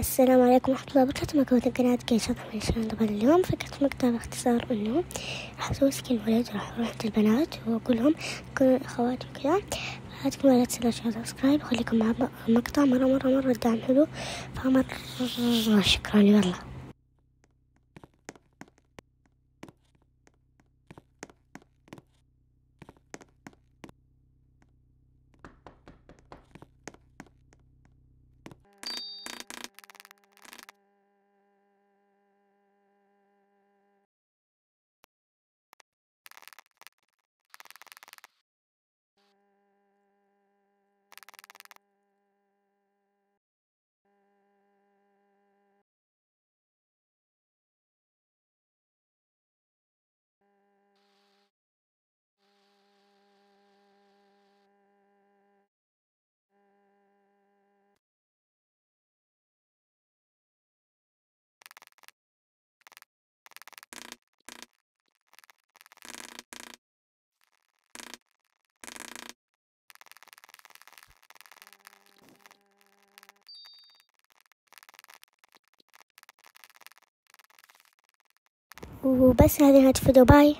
السلام عليكم ورحمة الله وبركاته. معكم قناة كيشة طبعا. طبعا اليوم فكرة مقطع باختصار انه راح اسوي سكين ولد، راح اروح عند البنات واقول لهم يكونون اخواتي وكذا. لا تنسوا لا تنسوا سبسكرايب وخليكم مع مقطع مرة الدعم حلو، فمرة شكرا. يلا وبس، هذه نهاية الفيديو. باي.